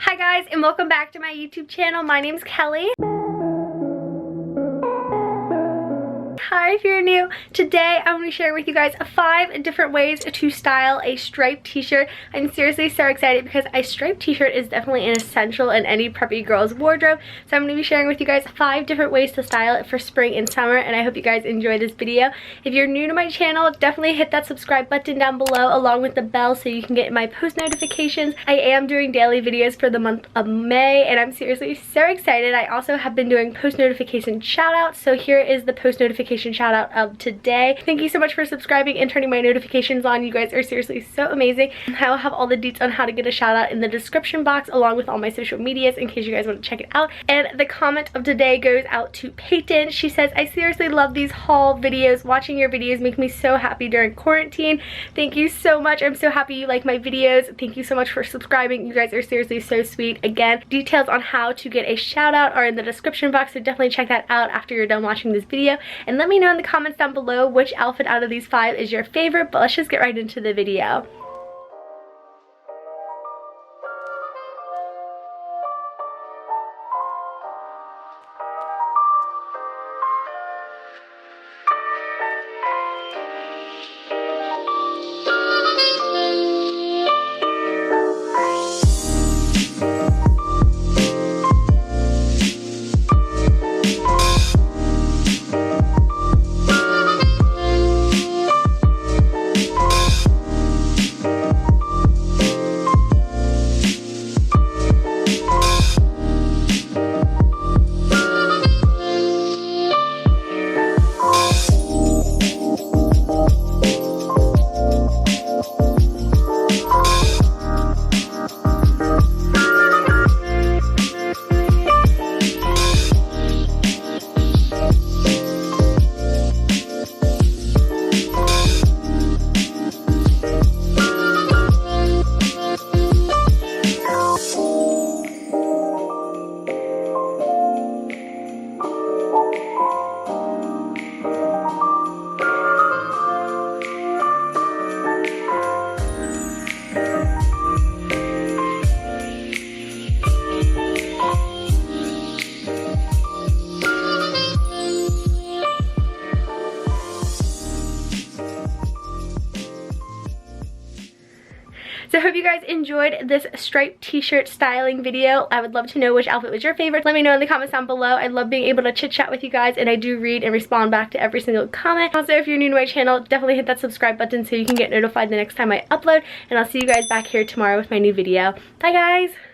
Hi guys, and welcome back to my YouTube channel. My name's Kelly. Hi if you're new. Today I'm going to share with you guys 5 different ways to style a striped t-shirt. I'm seriously so excited because a striped t-shirt is definitely an essential in any preppy girl's wardrobe. So I'm going to be sharing with you guys 5 different ways to style it for spring and summer, and I hope you guys enjoy this video. If you're new to my channel, definitely hit that subscribe button down below along with the bell so you can get my post notifications. I am doing daily videos for the month of May and I'm seriously so excited. I also have been doing post notification shout outs, so here is the post notification shout out of today. Thank you so much for subscribing and turning my notifications on. You guys are seriously so amazing. I will have all the deets on how to get a shout out in the description box along with all my social medias in case you guys want to check it out. And the comment of today goes out to Peyton. She says, I seriously love these haul videos. Watching your videos make me so happy during quarantine. Thank you so much. I'm so happy you like my videos. Thank you so much for subscribing. You guys are seriously so sweet. Again, details on how to get a shout out are in the description box, so definitely check that out after you're done watching this video. And let me know in the comments down below which outfit out of these 5 is your favorite, but let's just get right into the video. So I hope you guys enjoyed this striped t-shirt styling video. I would love to know which outfit was your favorite. Let me know in the comments down below. I love being able to chit chat with you guys, and I do read and respond back to every single comment. Also, if you're new to my channel, definitely hit that subscribe button so you can get notified the next time I upload, and I'll see you guys back here tomorrow with my new video. Bye guys!